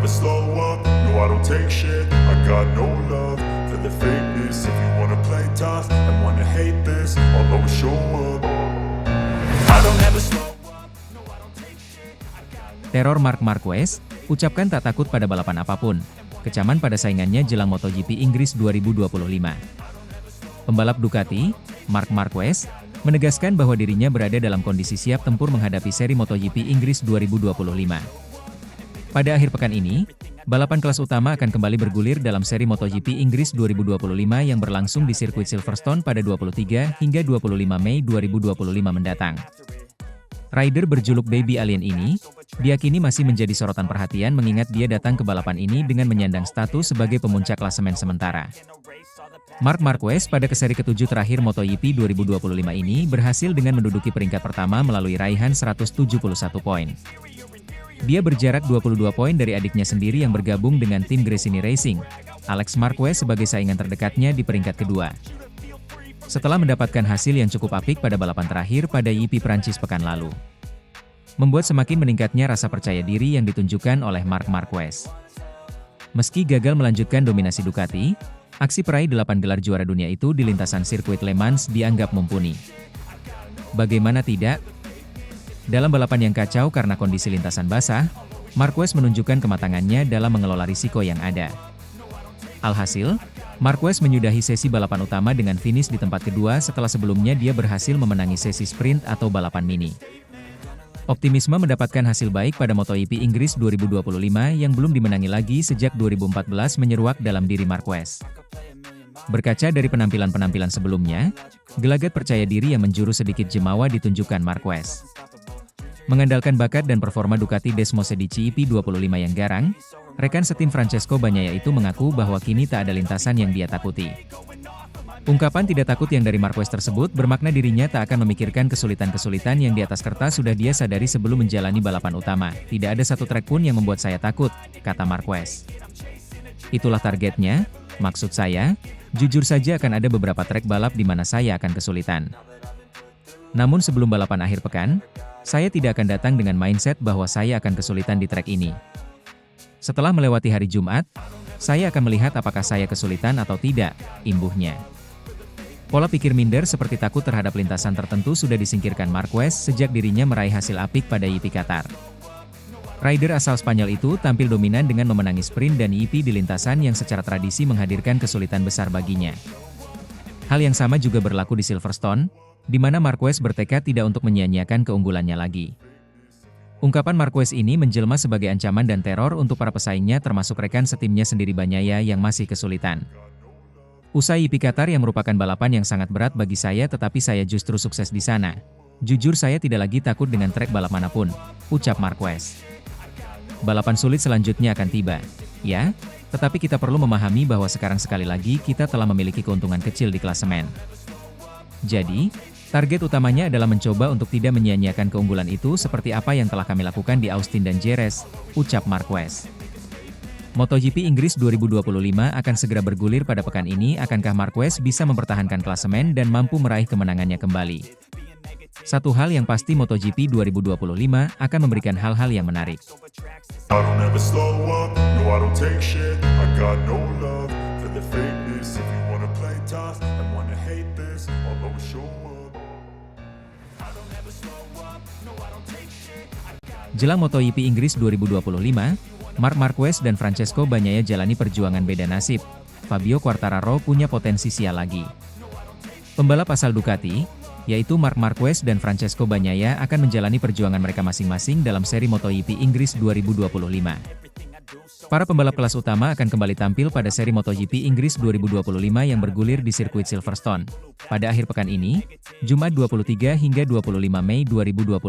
slow up, no I don't take shit. I got no love for the fakeness. If you wanna play tough and wanna hate this, I'll always show up. I don't ever slow up, no I don't take shit. Teror Marc Marquez, ucapkan tak takut pada balapan apapun. Kecaman pada saingannya jelang MotoGP Inggris 2025. Pembalap Ducati, Marc Marquez, menegaskan bahwa dirinya berada dalam kondisi siap tempur menghadapi seri MotoGP Inggris 2025. Pada akhir pekan ini, balapan kelas utama akan kembali bergulir dalam seri MotoGP Inggris 2025 yang berlangsung di sirkuit Silverstone pada 23 hingga 25 Mei 2025 mendatang. Rider berjuluk Baby Alien ini, diyakini masih menjadi sorotan perhatian mengingat dia datang ke balapan ini dengan menyandang status sebagai pemuncak klasemen sementara. Marc Marquez pada seri ke-7 terakhir MotoGP 2025 ini berhasil dengan menduduki peringkat pertama melalui raihan 171 poin. Dia berjarak 22 poin dari adiknya sendiri yang bergabung dengan tim Gresini Racing, Alex Marquez sebagai saingan terdekatnya di peringkat kedua. Setelah mendapatkan hasil yang cukup apik pada balapan terakhir pada YP Prancis pekan lalu, membuat semakin meningkatnya rasa percaya diri yang ditunjukkan oleh Marc Marquez. Meski gagal melanjutkan dominasi Ducati, aksi peraih 8 gelar juara dunia itu di lintasan sirkuit Le Mans dianggap mumpuni. Bagaimana tidak? Dalam balapan yang kacau karena kondisi lintasan basah, Marquez menunjukkan kematangannya dalam mengelola risiko yang ada. Alhasil, Marquez menyudahi sesi balapan utama dengan finish di tempat kedua setelah sebelumnya dia berhasil memenangi sesi sprint atau balapan mini. Optimisme mendapatkan hasil baik pada MotoGP Inggris 2025 yang belum dimenangi lagi sejak 2014 menyeruak dalam diri Marquez. Berkaca dari penampilan-penampilan sebelumnya, gelagat percaya diri yang menjurus sedikit jemawa ditunjukkan Marquez. Mengandalkan bakat dan performa Ducati Desmosed di CP25 yang garang, rekan setim Francesco Bagnaia itu mengaku bahwa kini tak ada lintasan yang dia takuti. Ungkapan tidak takut yang dari Marquez tersebut bermakna dirinya tak akan memikirkan kesulitan-kesulitan yang di atas kertas sudah dia sadari sebelum menjalani balapan utama. Tidak ada satu trek pun yang membuat saya takut, kata Marquez. Itulah targetnya, maksud saya, jujur saja akan ada beberapa trek balap di mana saya akan kesulitan. Namun sebelum balapan akhir pekan, saya tidak akan datang dengan mindset bahwa saya akan kesulitan di trek ini. Setelah melewati hari Jumat, saya akan melihat apakah saya kesulitan atau tidak, imbuhnya. Pola pikir minder seperti takut terhadap lintasan tertentu sudah disingkirkan Marquez sejak dirinya meraih hasil apik pada YP Qatar. Rider asal Spanyol itu tampil dominan dengan memenangi sprint dan YP di lintasan yang secara tradisi menghadirkan kesulitan besar baginya. Hal yang sama juga berlaku di Silverstone, di mana Marquez bertekad tidak untuk menyia-nyiakan keunggulannya lagi. Ungkapan Marquez ini menjelma sebagai ancaman dan teror untuk para pesaingnya termasuk rekan setimnya sendiri Bagnaia yang masih kesulitan. Usai YP Qatar yang merupakan balapan yang sangat berat bagi saya tetapi saya justru sukses di sana. Jujur saya tidak lagi takut dengan trek balap manapun, ucap Marquez. Balapan sulit selanjutnya akan tiba, ya, tetapi kita perlu memahami bahwa sekarang sekali lagi kita telah memiliki keuntungan kecil di klasemen. Jadi, target utamanya adalah mencoba untuk tidak menyia-nyiakan keunggulan itu seperti apa yang telah kami lakukan di Austin dan Jerez, ucap Marquez. MotoGP Inggris 2025 akan segera bergulir pada pekan ini. Akankah Marquez bisa mempertahankan klasemen dan mampu meraih kemenangannya kembali? Satu hal yang pasti MotoGP 2025 akan memberikan hal-hal yang menarik. I don't ever slow up, no I don't take shit. I got no love for the fakeness. If you wanna play tough and wanna hate this, I'll always show up. I don't ever slow up, no I don't take shit. Jelang MotoGP Inggris 2025, Marc Marquez dan Francesco Bagnaia jalani perjuangan beda nasib. Fabio Quartararo punya potensi sial lagi. Pembalap asal Ducati, yaitu Marc Marquez dan Francesco Bagnaia akan menjalani perjuangan mereka masing-masing dalam seri MotoGP Inggris 2025. Para pembalap kelas utama akan kembali tampil pada seri MotoGP Inggris 2025 yang bergulir di sirkuit Silverstone pada akhir pekan ini, Jumat 23 hingga 25 Mei 2025.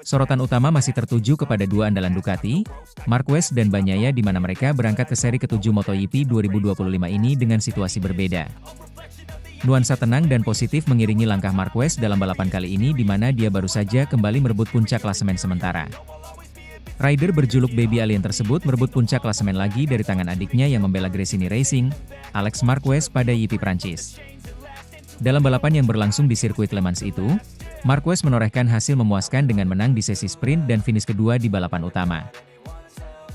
Sorotan utama masih tertuju kepada dua andalan Ducati, Marquez dan Bagnaia di mana mereka berangkat ke seri ke-7 MotoGP 2025 ini dengan situasi berbeda. Nuansa tenang dan positif mengiringi langkah Marquez dalam balapan kali ini di mana dia baru saja kembali merebut puncak klasemen sementara. Rider berjuluk Baby Alien tersebut merebut puncak klasemen lagi dari tangan adiknya yang membela Gresini Racing, Alex Marquez pada YP Prancis. Dalam balapan yang berlangsung di sirkuit Le Mans itu, Marquez menorehkan hasil memuaskan dengan menang di sesi sprint dan finish kedua di balapan utama.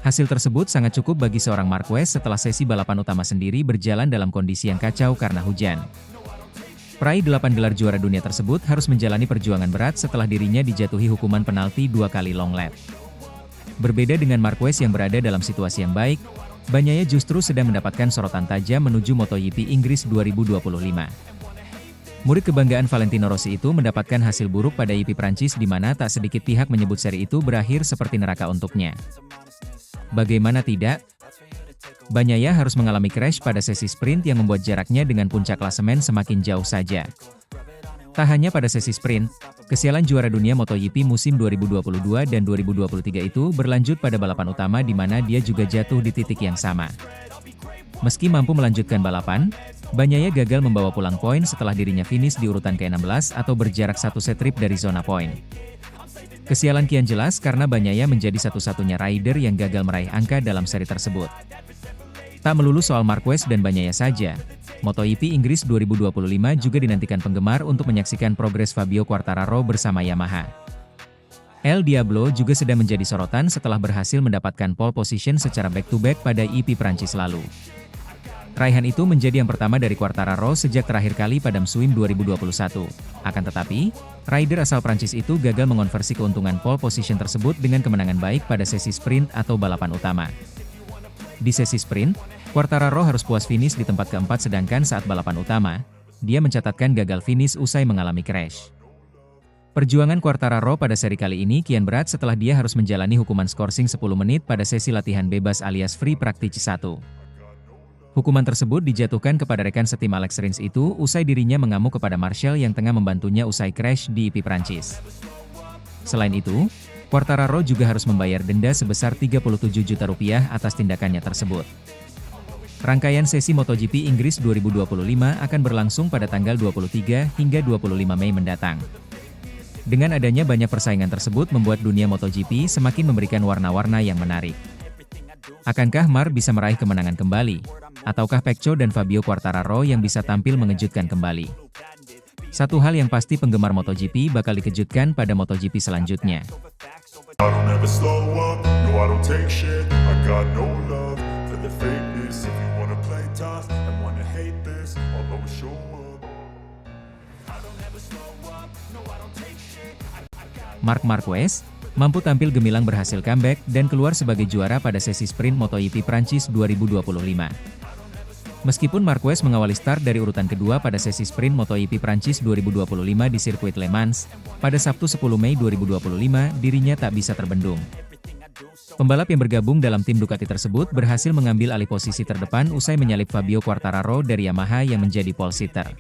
Hasil tersebut sangat cukup bagi seorang Marquez setelah sesi balapan utama sendiri berjalan dalam kondisi yang kacau karena hujan. Peraih 8 gelar juara dunia tersebut harus menjalani perjuangan berat setelah dirinya dijatuhi hukuman penalti 2 kali long lap. Berbeda dengan Marquez yang berada dalam situasi yang baik, Bagnaia justru sedang mendapatkan sorotan tajam menuju MotoGP Inggris 2025. Murid kebanggaan Valentino Rossi itu mendapatkan hasil buruk pada IP Prancis di mana tak sedikit pihak menyebut seri itu berakhir seperti neraka untuknya. Bagaimana tidak? Bagnaia harus mengalami crash pada sesi sprint yang membuat jaraknya dengan puncak klasemen semakin jauh saja. Tak hanya pada sesi sprint, kesialan juara dunia MotoGP musim 2022 dan 2023 itu berlanjut pada balapan utama di mana dia juga jatuh di titik yang sama. Meski mampu melanjutkan balapan, Bagnaia gagal membawa pulang poin setelah dirinya finish di urutan ke-16 atau berjarak satu set trip dari zona poin. Kesialan kian jelas karena Bagnaia menjadi satu-satunya rider yang gagal meraih angka dalam seri tersebut. Tak melulu soal Marquez dan Bagnaia saja, MotoGP Inggris 2025 juga dinantikan penggemar untuk menyaksikan progres Fabio Quartararo bersama Yamaha. El Diablo juga sedang menjadi sorotan setelah berhasil mendapatkan pole position secara back-to-back pada IP Prancis lalu. Raihan itu menjadi yang pertama dari Quartararo sejak terakhir kali pada musim 2021. Akan tetapi, rider asal Prancis itu gagal mengonversi keuntungan pole position tersebut dengan kemenangan baik pada sesi sprint atau balapan utama. Di sesi sprint, Quartararo harus puas finish di tempat keempat sedangkan saat balapan utama, dia mencatatkan gagal finish usai mengalami crash. Perjuangan Quartararo pada seri kali ini kian berat setelah dia harus menjalani hukuman skorsing 10 menit pada sesi latihan bebas alias free practice 1. Hukuman tersebut dijatuhkan kepada rekan setim Alex Rins itu usai dirinya mengamuk kepada Marshall yang tengah membantunya usai crash di IP Prancis. Selain itu, Quartararo juga harus membayar denda sebesar 37 juta rupiah atas tindakannya tersebut. Rangkaian sesi MotoGP Inggris 2025 akan berlangsung pada tanggal 23 hingga 25 Mei mendatang. Dengan adanya banyak persaingan tersebut membuat dunia MotoGP semakin memberikan warna-warna yang menarik. Akankah Mar bisa meraih kemenangan kembali? Ataukah Pecco dan Fabio Quartararo yang bisa tampil mengejutkan kembali? Satu hal yang pasti penggemar MotoGP bakal dikejutkan pada MotoGP selanjutnya. I don't ever slow up, no I don't take shit. I got no love for the fakeness. If you wanna play tough and wanna hate this, I'll always show up. I don't ever slow up, no I don't take shit. Marc Marquez mampu tampil gemilang berhasil comeback dan keluar sebagai juara pada sesi sprint MotoGP Prancis 2025. Meskipun Marquez mengawali start dari urutan kedua pada sesi sprint MotoGP Prancis 2025 di sirkuit Le Mans, pada Sabtu 10 Mei 2025 dirinya tak bisa terbendung. Pembalap yang bergabung dalam tim Ducati tersebut berhasil mengambil alih posisi terdepan usai menyalip Fabio Quartararo dari Yamaha yang menjadi pole sitter.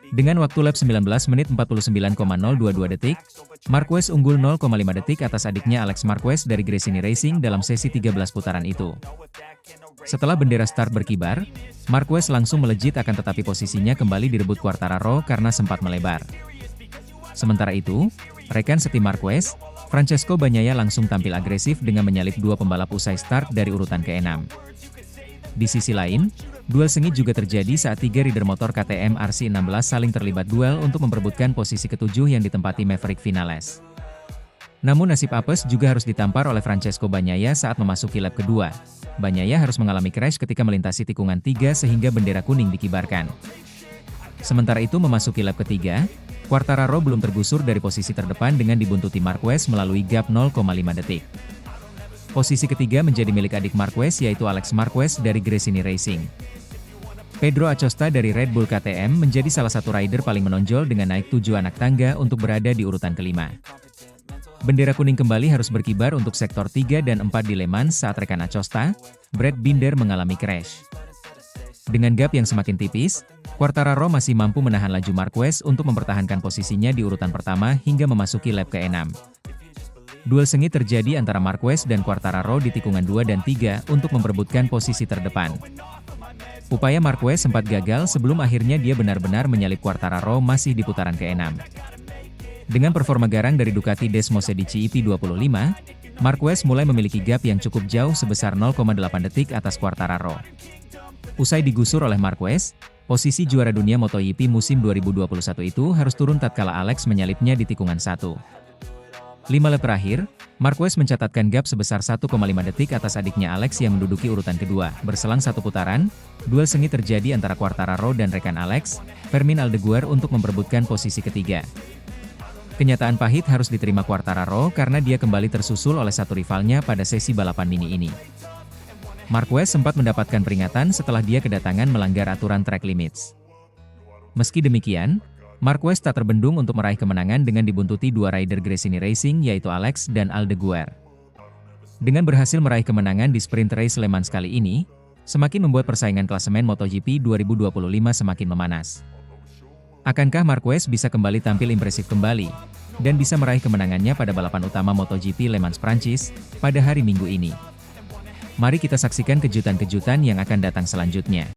Dengan waktu lap 19 menit 49,022 detik, Marquez unggul 0,5 detik atas adiknya Alex Marquez dari Gresini Racing dalam sesi 13 putaran itu. Setelah bendera start berkibar, Marquez langsung melejit akan tetapi posisinya kembali direbut Quartararo karena sempat melebar. Sementara itu, rekan setim Marquez, Francesco Bagnaia langsung tampil agresif dengan menyalip dua pembalap usai start dari urutan ke-6. Di sisi lain, duel sengit juga terjadi saat tiga rider motor KTM RC16 saling terlibat duel untuk memperebutkan posisi ketujuh yang ditempati Maverick Vinales. Namun nasib apes juga harus ditampar oleh Francesco Bagnaia saat memasuki lap kedua. Bagnaia harus mengalami crash ketika melintasi tikungan 3 sehingga bendera kuning dikibarkan. Sementara itu memasuki lap ketiga, Quartararo belum tergusur dari posisi terdepan dengan dibuntuti Marquez melalui gap 0,5 detik. Posisi ketiga menjadi milik adik Marquez yaitu Alex Marquez dari Gresini Racing. Pedro Acosta dari Red Bull KTM menjadi salah satu rider paling menonjol dengan naik 7 anak tangga untuk berada di urutan kelima. Bendera kuning kembali harus berkibar untuk sektor 3 dan 4 di Le Mans saat rekan Acosta, Brad Binder mengalami crash. Dengan gap yang semakin tipis, Quartararo masih mampu menahan laju Marquez untuk mempertahankan posisinya di urutan pertama hingga memasuki lap ke-6. Duel sengit terjadi antara Marquez dan Quartararo di tikungan 2 dan 3 untuk memperebutkan posisi terdepan. Upaya Marquez sempat gagal sebelum akhirnya dia benar-benar menyalip Quartararo masih di putaran ke-6. Dengan performa garang dari Ducati Desmosedici EP25, Marquez mulai memiliki gap yang cukup jauh sebesar 0,8 detik atas Quartararo. Usai digusur oleh Marquez, posisi juara dunia MotoGP musim 2021 itu harus turun tatkala Alex menyalipnya di tikungan 1. 5 lap terakhir, Marquez mencatatkan gap sebesar 1,5 detik atas adiknya Alex yang menduduki urutan kedua. Berselang satu putaran, duel sengit terjadi antara Quartararo dan rekan Alex, Fermin Aldeguer untuk memperebutkan posisi ketiga. Kenyataan pahit harus diterima Quartararo karena dia kembali tersusul oleh satu rivalnya pada sesi balapan mini ini. Marquez sempat mendapatkan peringatan setelah dia kedatangan melanggar aturan track limits. Meski demikian, Marquez tak terbendung untuk meraih kemenangan dengan dibuntuti dua rider Gresini Racing yaitu Alex dan Aldeguer. Dengan berhasil meraih kemenangan di sprint race Le Mans kali ini, semakin membuat persaingan klasemen MotoGP 2025 semakin memanas. Akankah Marquez bisa kembali tampil impresif kembali, dan bisa meraih kemenangannya pada balapan utama MotoGP Le Mans Prancis pada hari Minggu ini? Mari kita saksikan kejutan-kejutan yang akan datang selanjutnya.